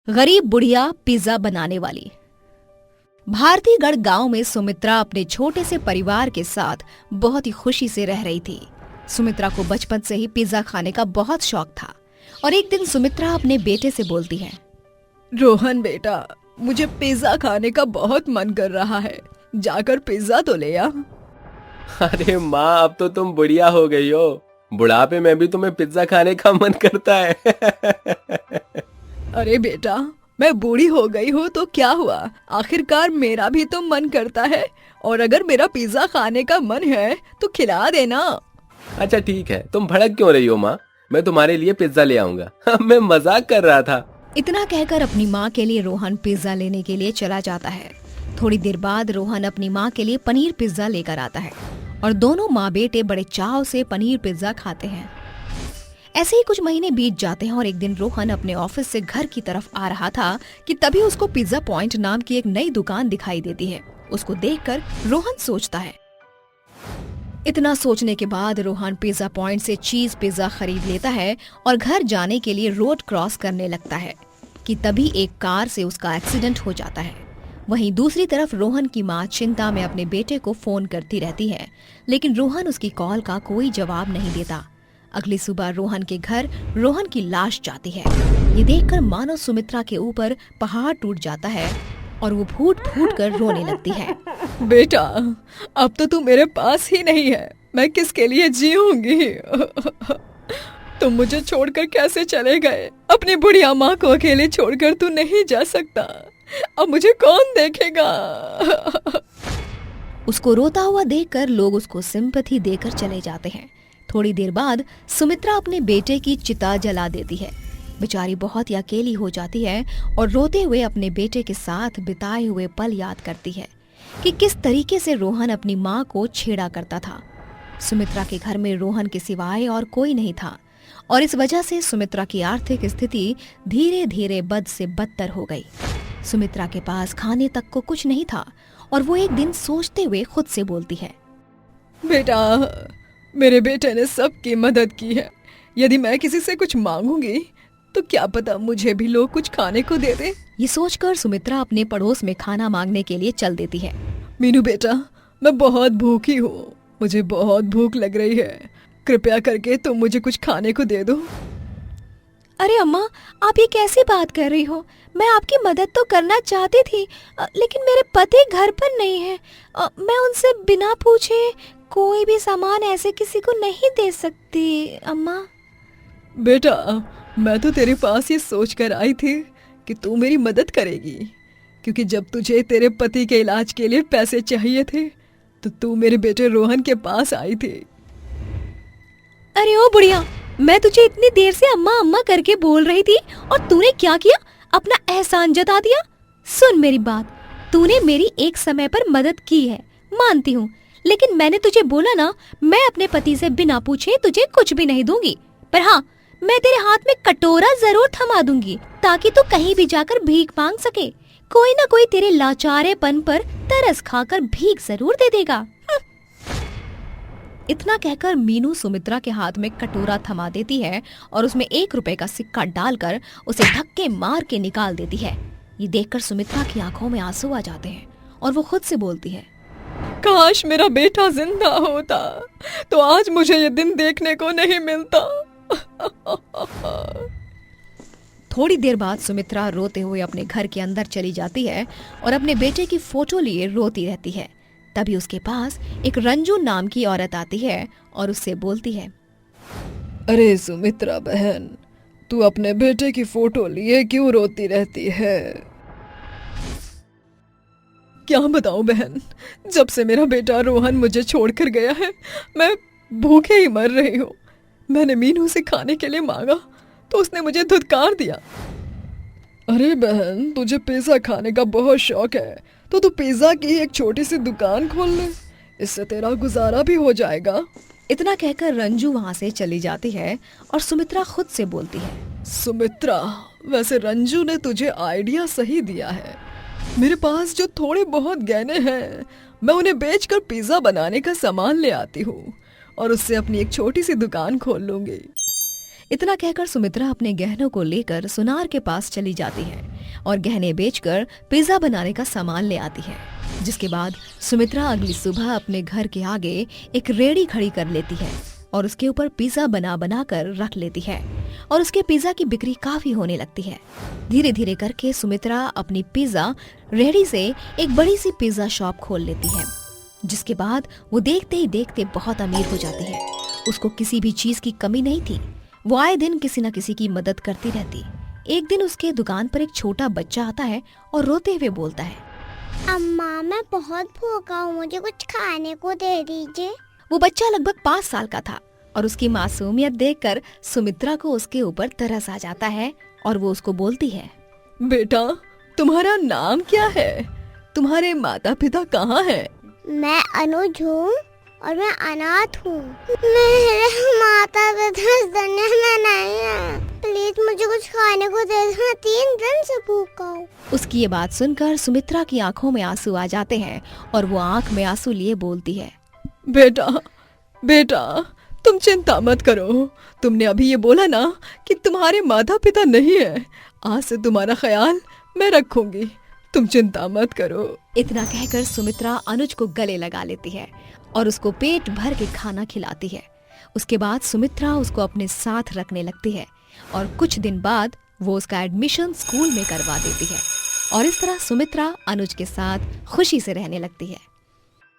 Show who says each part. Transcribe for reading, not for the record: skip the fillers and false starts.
Speaker 1: गरीब बुढ़िया पिज्जा बनाने वाली। भारतीगढ़ गांव में सुमित्रा अपने छोटे से परिवार के साथ बहुत ही खुशी से रह रही थी। सुमित्रा को बचपन से ही पिज्जा खाने का बहुत शौक था और एक दिन सुमित्रा अपने बेटे से बोलती है,
Speaker 2: रोहन बेटा, मुझे पिज्जा खाने का बहुत मन कर रहा है, जाकर पिज्जा तो ले आ।
Speaker 3: अरे माँ, अब तो तुम बुढ़िया हो गई हो, बुढ़ापे में भी तुम्हें पिज्जा खाने का मन करता है।
Speaker 2: अरे बेटा, मैं बूढ़ी हो गई हूँ तो क्या हुआ, आखिरकार मेरा भी तो मन करता है, और अगर मेरा पिज्जा खाने का मन है तो खिला देना।
Speaker 3: अच्छा ठीक है, तुम भड़क क्यों रही हो माँ, मैं तुम्हारे लिए पिज्जा ले आऊंगा। मैं मजाक कर रहा था।
Speaker 1: इतना कहकर अपनी माँ के लिए रोहन पिज्जा लेने के लिए चला जाता है। थोड़ी देर बाद रोहन अपनी माँ के लिए पनीर पिज्जा लेकर आता है और दोनों माँ बेटे बड़े चाव से पनीर पिज्जा खाते हैं। ऐसे ही कुछ महीने बीत जाते हैं और एक दिन रोहन अपने ऑफिस से घर की तरफ आ रहा था कि तभी उसको पिज्जा पॉइंट नाम की एक नई दुकान दिखाई देती है। उसको देखकर रोहन सोचता है। इतना सोचने के बाद रोहन पिज्जा पॉइंट से चीज पिज्जा खरीद लेता है और घर जाने के लिए रोड क्रॉस करने लगता है कि तभी एक कार से उसका एक्सीडेंट हो जाता है। वहीं दूसरी तरफ रोहन की माँ चिंता में अपने बेटे को फोन करती रहती है, लेकिन रोहन उसकी कॉल का कोई जवाब नहीं देता। अगली सुबह रोहन के घर रोहन की लाश जाती है। ये देखकर मानो सुमित्रा के ऊपर पहाड़ टूट जाता है और वो फूट फूट कर रोने लगती है।
Speaker 2: बेटा, अब तो तू मेरे पास ही नहीं है, मैं किसके लिए जीऊंगी। तुम मुझे छोड़कर कैसे चले गए, अपनी बुढ़िया माँ को अकेले छोड़कर तू नहीं जा सकता, अब मुझे कौन देखेगा।
Speaker 1: उसको रोता हुआ देखकर लोग उसको सिंपैथी देकर चले जाते हैं। थोड़ी देर बाद सुमित्रा अपने बेटे की चिता जला देती है। बेचारी बहुत ही अकेली हो जाती है और रोते हुए अपने बेटे के साथ बिताए हुए पल याद करती है कि किस तरीके से रोहन अपनी माँ को छेड़ा करता था। सुमित्रा के घर में रोहन के सिवाय और कोई नहीं था और इस वजह से सुमित्रा की आर्थिक स्थिति धीरे धीरे बद से बदतर हो गई। सुमित्रा के पास खाने तक को कुछ नहीं था और वो एक दिन सोचते हुए खुद से बोलती है,
Speaker 2: बेटा, मेरे बेटे ने सबकी मदद की है, यदि मैं किसी से कुछ मांगूंगी तो क्या पता मुझे भी लोग कुछ खाने को दे दे।
Speaker 1: ये सोचकर सुमित्रा अपने पड़ोस में खाना मांगने के लिए चल देती है।
Speaker 2: मीनू बेटा, मैं बहुत भूखी हूँ, मुझे बहुत भूख लग रही है, कृपया करके तुम मुझे कुछ खाने को दे दो।
Speaker 1: अरे अम्मा, आप ये कैसी बात कर रही हो, मैं आपकी मदद तो करना चाहती थी, लेकिन मेरे पति घर पर नहीं है, मैं उनसे बिना पूछे कोई भी सामान ऐसे किसी को नहीं दे सकती अम्मा।
Speaker 2: बेटा, मैं तो तेरे पास ये सोच कर आई थी कि तू मेरी मदद करेगी, क्योंकि जब तुझे तेरे पति के इलाज के लिए पैसे चाहिए थे तो तू मेरे बेटे रोहन के पास आई थी।
Speaker 1: अरे ओ बुढ़िया, मैं तुझे इतनी देर से अम्मा अम्मा करके बोल रही थी और तूने क्या किया, अपना एहसान जता दिया। सुन मेरी बात, तूने मेरी एक समय पर मदद की है, मानती हूँ, लेकिन मैंने तुझे बोला ना, मैं अपने पति से बिना पूछे तुझे कुछ भी नहीं दूंगी, पर हाँ, मैं तेरे हाथ में कटोरा जरूर थमा दूंगी ताकि तू कहीं भी जाकर भीख मांग सके। कोई ना कोई तेरे लाचारेपन पर तरस खाकर भीख जरूर दे देगा। इतना कहकर मीनू सुमित्रा के हाथ में कटोरा थमा देती है और उसमें 1 रुपए का सिक्का डालकर उसे धक्के मार के निकाल देती है। ये देखकर सुमित्रा की आंखों में आंसू आ जाते हैं और वो खुद से बोलती है,
Speaker 2: काश मेरा बेटा जिंदा होता तो आज मुझे ये दिन देखने को नहीं मिलता।
Speaker 1: थोड़ी देर बाद सुमित्रा रोते हुए अपने घर के अंदर चली जाती है और अपने बेटे की फोटो लिए रोती रहती है। तभी उसके पास एक रंजू नाम की औरत आती है और उससे बोलती है,
Speaker 2: अरे सुमित्रा बहन, तू अपने बेटे की फोटो लिए क्यों रोती रहती है। क्या बताऊं बहन, जब से मेरा बेटा रोहन मुझे छोड़कर गया है मैं भूखे ही मर रही हूँ। मैंने मीनू से खाने के लिए मांगा तो उसने मुझे धुतकार दिया। अरे बहन, तुझे पिज्जा खाने का बहुत शौक है तो तू पिज्जा की एक छोटी सी दुकान खोल ले, इससे तेरा गुजारा भी हो जाएगा।
Speaker 1: इतना कहकर रंजू वहाँ से चली जाती है और सुमित्रा खुद से बोलती है,
Speaker 2: सुमित्रा, वैसे रंजू ने तुझे आइडिया सही दिया है। मेरे पास जो थोड़े बहुत गहने हैं मैं उन्हें बेचकर पिज्जा बनाने का सामान ले आती हूँ और उससे अपनी एक छोटी सी दुकान खोल लूंगी।
Speaker 1: इतना कहकर सुमित्रा अपने गहनों को लेकर सुनार के पास चली जाती है और गहने बेचकर पिज्जा बनाने का सामान ले आती है। जिसके बाद सुमित्रा अगली सुबह अपने घर के आगे एक रेहड़ी खड़ी कर लेती है और उसके ऊपर पिज्जा बना बना कर रख लेती है और उसके पिज्जा की बिक्री काफी होने लगती है। धीरे धीरे करके सुमित्रा अपनी पिज्जा रेहड़ी से एक बड़ी सी पिज्जा शॉप खोल लेती है। जिसके बाद वो देखते ही देखते बहुत अमीर हो जाती है। उसको किसी भी चीज की कमी नहीं थी। वो आए दिन किसी न किसी की मदद करती रहती। एक दिन उसके दुकान पर एक छोटा बच्चा आता है और रोते हुए बोलता है,
Speaker 4: अम्मा मैं बहुत भूखा हूँ, मुझे कुछ खाने को दे दीजिए।
Speaker 1: वो बच्चा लगभग 5 साल का था और उसकी मासूमियत देखकर सुमित्रा को उसके ऊपर तरस आ जाता है और वो उसको बोलती है,
Speaker 2: बेटा तुम्हारा नाम क्या है? तुम्हारे माता पिता कहाँ हैं?
Speaker 4: मैं अनुज हूँ और मैं अनाथ हूँ। मेरे माता पिता इस दुनिया में नहीं है। प्लीज मुझे कुछ खाने को दे दो, मैं 3 दिन से भूखा हूँ।
Speaker 1: उसकी ये बात सुनकर सुमित्रा की आंखों में आंसू आ जाते हैं और वो आंख में आंसू लिए बोलती है,
Speaker 2: बेटा बेटा तुम चिंता मत करो। तुमने अभी ये बोला ना कि तुम्हारे माता पिता नहीं है। आज से तुम्हारा ख्याल मैं रखूंगी, तुम चिंता मत करो।
Speaker 1: इतना कहकर सुमित्रा अनुज को गले लगा लेती है और उसको पेट भर के खाना खिलाती है। उसके बाद सुमित्रा उसको अपने साथ रखने लगती है और कुछ दिन बाद वो उसका एडमिशन स्कूल में करवा देती है और इस तरह सुमित्रा अनुज के साथ खुशी से रहने लगती है।